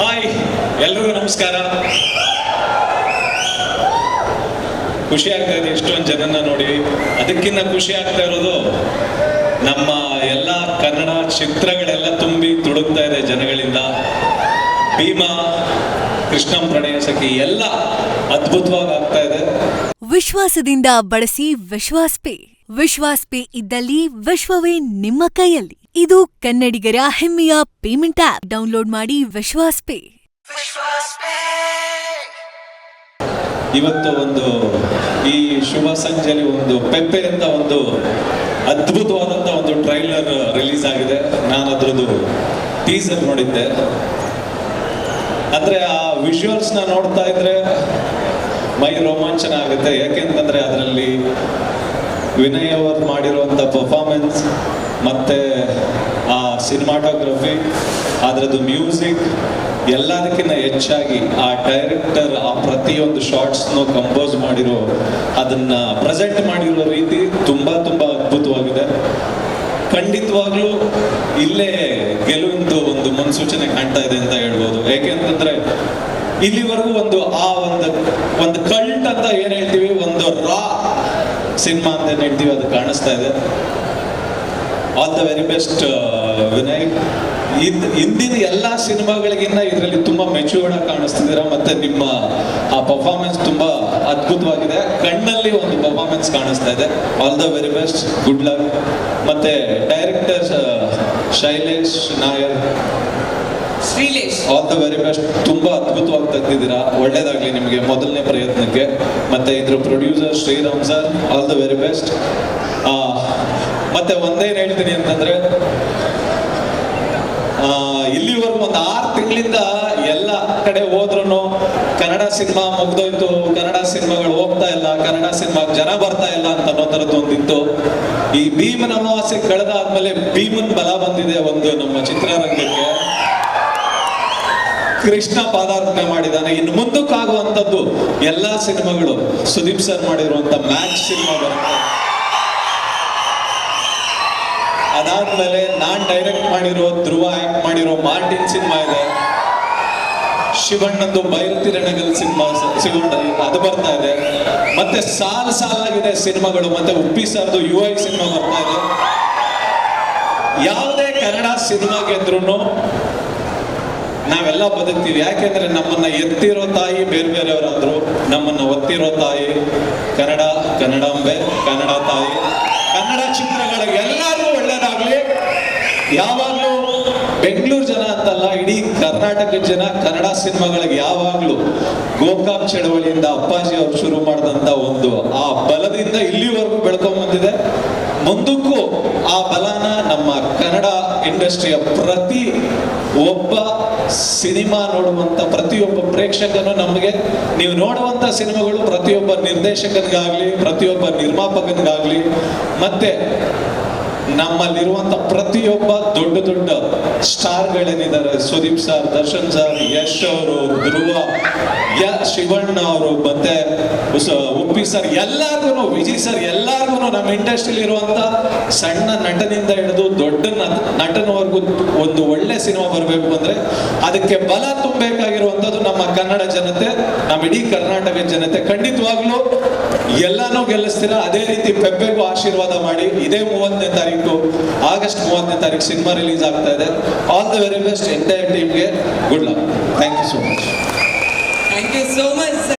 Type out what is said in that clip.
Hi, ಎಲ್ರಿಗೂ ನಮಸ್ಕಾರ. ಖುಷಿ ಆಗ್ತಾ ಇದೆ ಇಷ್ಟೊಂದು ಜನನ್ನ ನೋಡಿ. ಅದಕ್ಕಿಂತ ಖುಷಿ ಆಗ್ತಾ ಇರೋದು ನಮ್ಮ ಎಲ್ಲ ಕನ್ನಡ ಚಿತ್ರಗಳೆಲ್ಲ ತುಂಬಿ ತುಡುಕ್ತಾ ಇದೆ ಜನಗಳಿಂದ. ಭೀಮಾ, ಕೃಷ್ಣಂ ಪ್ರಣಯ ಸಖಿ ಎಲ್ಲ ಅದ್ಭುತವಾಗಿ ಆಗ್ತಾ ಇದೆ. ವಿಶ್ವಾಸದಿಂದ ಬಳಸಿ ವಿಶ್ವಾಸ್ ಪೇ. ವಿಶ್ವಾಸ್ ಪೇ ಇದ್ದಲ್ಲಿ ವಿಶ್ವವೇ ನಿಮ್ಮ ಕೈಯಲ್ಲಿ. ಇದು ಕನ್ನಡಿಗರ ಹೆಮ್ಮೆಯ ಪೇಮೆಂಟ್ ಆಪ್. ಡೌನ್ಲೋಡ್ ಮಾಡಿ ವಿಶ್ವಾಸ್ ಪೇ. ಇವತ್ತು ಒಂದು ಈ ಶುಭ ಸಂಜೆಯಲ್ಲಿ ಒಂದು ಪೆಪ್ಪೆ ಅಂತ ಒಂದು ಅದ್ಭುತವಾದಂಥ ಒಂದು ಟ್ರೈಲರ್ ರಿಲೀಸ್ ಆಗಿದೆ. ನಾನು ಅದ್ರದ್ದು ಟೀಸರ್ ನೋಡಿದ್ದೆ. ಅಂದ್ರೆ ಆ ವಿಜುವಲ್ಸ್ನ ನೋಡ್ತಾ ಇದ್ರೆ ಮೈ ರೋಮಾಂಚನ ಆಗುತ್ತೆ. ಯಾಕೆಂತಂದ್ರೆ ಅದರಲ್ಲಿ ವಿನಯ್ ಅವರು ಮಾಡಿರುವಂಥ ಪರ್ಫಾರ್ಮೆನ್ಸ್ ಮತ್ತೆ ಆ ಸಿನಿಮಾಟೋಗ್ರಫಿ, ಅದರದ್ದು ಮ್ಯೂಸಿಕ್, ಎಲ್ಲದಕ್ಕಿಂತ ಹೆಚ್ಚಾಗಿ ಆ ಡೈರೆಕ್ಟರ್ ಆ ಪ್ರತಿಯೊಂದು ಶಾರ್ಟ್ಸ್ನು ಕಂಪೋಸ್ ಮಾಡಿರೋ, ಅದನ್ನ ಪ್ರೆಸೆಂಟ್ ಮಾಡಿರೋ ರೀತಿ ತುಂಬಾ ಅದ್ಭುತವಾಗಿದೆ. ಖಂಡಿತವಾಗ್ಲೂ ಇಲ್ಲೇ ಗೆಲುವಿಂದು ಒಂದು ಮುನ್ಸೂಚನೆ ಕಾಣ್ತಾ ಇದೆ ಅಂತ ಹೇಳ್ಬೋದು. ಯಾಕೆಂತಂದ್ರೆ ಇಲ್ಲಿವರೆಗೂ ಒಂದು ಕಲ್ಟ್ ಅಂತ ಏನ್ ಹೇಳ್ತೀವಿ, ಒಂದು ರಾ ಸಿನಿಮಾ ಅಂತ ಏನ್ ಹೇಳ್ತೀವಿ, ಅದು ಕಾಣಿಸ್ತಾ ಇದೆ. All the very best Vinay. ಹಿಂದಿನ ಎಲ್ಲ ಸಿನಿಮಾಗಳಿಗಿಂತ ಇದರಲ್ಲಿ ತುಂಬಾ ಮೆಚೂರ್ಡ್ ಆಗಿ ಕಾಣಿಸ್ತಿದ್ದೀರಾ. ಮತ್ತೆ ನಿಮ್ಮ ಆ ಪರ್ಫಾರ್ಮೆನ್ಸ್ ತುಂಬಾ ಅದ್ಭುತವಾಗಿದೆ. ಕಣ್ಣಲ್ಲಿ ಒಂದು ಪರ್ಫಾರ್ಮೆನ್ಸ್ ಕಾಣಿಸ್ತಾ ಇದೆ. All the very best, good luck. ಮತ್ತೆ director Shailesh Nair, all the very best. ತುಂಬಾ ಅದ್ಭುತವಾಗಿ ತೆಗೆದಿದ್ದೀರಾ. ಒಳ್ಳೇದಾಗ್ಲಿ ನಿಮಗೆ ಮೊದಲನೇ ಪ್ರಯತ್ನಕ್ಕೆ. ಮತ್ತೆ ಇದ್ರ producer Shriram sir, all the very best. ಮತ್ತೆ ಒಂದೇನು ಹೇಳ್ತೀನಿ ಅಂತಂದ್ರೆ, ಇಲ್ಲಿವರೆಗೂ ಒಂದು 6 ತಿಂಗಳಿಂದ ಎಲ್ಲ ಕಡೆ ಹೋದ್ರು ಕನ್ನಡ ಸಿನಿಮಾ ಮುಗ್ದೋಯ್ತು, ಕನ್ನಡ ಸಿನಿಮಾಗಳು ಹೋಗ್ತಾ ಇಲ್ಲ, ಕನ್ನಡ ಸಿನಿಮಾಗೆ ಜನ ಬರ್ತಾ ಇಲ್ಲ ಅಂತ ಅನ್ನೋ ಥರದ್ದು ಒಂದಿತ್ತು. ಈ ಭೀಮನ ಅಮಾವಾಸ್ಯೆ ಕಳೆದಾದ್ಮೇಲೆ ಭೀಮನ್ ಬಲ ಬಂದಿದೆ ಒಂದು ನಮ್ಮ ಚಿತ್ರರಂಗಕ್ಕೆ. ಕೃಷ್ಣ ಪಾದಾರ್ಪಣೆ ಮಾಡಿದ್ದಾನೆ. ಇನ್ನು ಮುಂದಕ್ಕಾಗುವಂಥದ್ದು ಎಲ್ಲಾ ಸಿನಿಮಾಗಳು ಸುದೀಪ್ ಸರ್ ಮಾಡಿರುವಂತ ಮ್ಯಾಚ್ ಸಿನಿಮಾ ಬರುತ್ತೆ. ಅದಾದ್ಮೇಲೆ ನಾನ್ ಡೈರೆಕ್ಟ್ ಮಾಡಿರೋ, ಧ್ರುವ ಆಕ್ಟ್ ಮಾಡಿರೋ ಮಾರ್ಟಿನ್ ಸಿನಿಮಾ ಇದೆ. ಶಿವಣ್ಣಂದು ಬೈರತಿರಣಗಲ್ ಸಿನಿಮಾ ಅದು ಬರ್ತಾ ಇದೆ. ಮತ್ತೆ ಸಾಲಾಗಿದೆ ಸಿನಿಮಾಗಳು. ಮತ್ತೆ ಉಪ್ಪಿ ಸರ್ದು UI ಸಿನಿಮಾ ಬರ್ತಾ ಇದೆ. ಯಾವುದೇ ಕನ್ನಡ ಸಿನಿಮಾ ಗೆದ್ರೂ ನಾವೆಲ್ಲ ಬದುಕ್ತೀವಿ. ಯಾಕೆಂದ್ರೆ ನಮ್ಮನ್ನ ಎತ್ತಿರೋ ತಾಯಿ ಬೇರೆಯವರಾದ್ರು, ನಮ್ಮನ್ನ ಒತ್ತಿರೋ ತಾಯಿ ಕನ್ನಡಾಂಬೆ, ಕನ್ನಡ ತಾಯಿ. ಕನ್ನಡ ಚಿತ್ರಗಳಿಗೆ ಎಲ್ಲರೂ ಒಳ್ಳೇದಾಗ್ಲಿ. ಯಾವಾಗ್ಲೂ ಬೆಂಗಳೂರು ಜನ ಅಂತಲ್ಲ, ಇಡೀ ಕರ್ನಾಟಕದ ಜನ ಕನ್ನಡ ಸಿನಿಮಾಗಳಿಗೆ ಯಾವಾಗ್ಲೂ ಗೋಕಾಕ್ ಚಳವಳಿಯಿಂದ ಅಪ್ಪಾಜಿ ಅವರು ಶುರು ಮಾಡಿದಂತ ಒಂದು ಆ ಬಲದಿಂದ ಇಲ್ಲಿವರೆಗೂ ಬೆಳ್ಕೊಂಡ್ ಬಂದಿದೆ. ಮುಂದಕ್ಕೂ ಆ ಬಲನ ನಮ್ಮ ಕನ್ನಡ ಇಂಡಸ್ಟ್ರಿಯ ಪ್ರತಿ ಒಬ್ಬ ಸಿನಿಮಾ ನೋಡುವಂತ ಪ್ರತಿಯೊಬ್ಬ ಪ್ರೇಕ್ಷಕನು, ನಮಗೆ ನೀವು ನೋಡುವಂತ ಸಿನಿಮಾಗಳು ಪ್ರತಿಯೊಬ್ಬ ನಿರ್ದೇಶಕನಿಗಾಗ್ಲಿ, ಪ್ರತಿಯೊಬ್ಬ ನಿರ್ಮಾಪಕನಿಗಾಗ್ಲಿ, ಮತ್ತೆ ನಮ್ಮಲ್ಲಿರುವಂತ ಪ್ರತಿಯೊಬ್ಬ ದೊಡ್ಡ ಸ್ಟಾರ್ಗಳೇನಿದ್ದಾರೆ, ಸುದೀಪ್ ಸರ್, ದರ್ಶನ್ ಸರ್, ಯಶ್ ಅವರು, ಧ್ರುವ, ಶಿವಣ್ಣ ಅವರು, ಮತ್ತೆ ಉಪ್ಪಿ ಸರ್, ಎಲ್ಲಾರ್ಗು, ವಿಜಯ್ ಸರ್, ಎಲ್ಲಾರ್ಗು ನಮ್ಮ ಇಂಡಸ್ಟ್ರಿಯಲ್ಲಿ ಇರುವಂತ ಸಣ್ಣ ನಟನಿಂದ ಹಿಡಿದು ದೊಡ್ಡ ನಟನವರೆಗೂ ಒಂದು ಒಳ್ಳೆ ಸಿನಿಮಾ ಬರಬೇಕು ಅಂದ್ರೆ ಅದಕ್ಕೆ ಬಲ ತುಂಬಬೇಕಾಗಿರುವಂತದ್ದು ನಮ್ಮ ಕನ್ನಡ ಜನತೆ, ನಮ್ಮ ಇಡೀ ಕರ್ನಾಟಕದ ಜನತೆ. ಖಂಡಿತವಾಗ್ಲೂ ಎಲ್ಲಾನು ಗೆಲ್ಲಿಸ್ತೀರಾ. ಅದೇ ರೀತಿ ಪೆಪ್ಪೆಗೂ ಆಶೀರ್ವಾದ ಮಾಡಿ. ಇದೇ 30ನೇ ತಾರೀಕು, ಆಗಸ್ಟ್ 30ನೇ ತಾರೀಕು ಸಿನಿಮಾ ರಿಲೀಸ್ ಆಗ್ತಾ ಇದೆ. All the very best entire ಟೀಮ್ಗೆ. Good luck. Thank you so much. Thank you so much.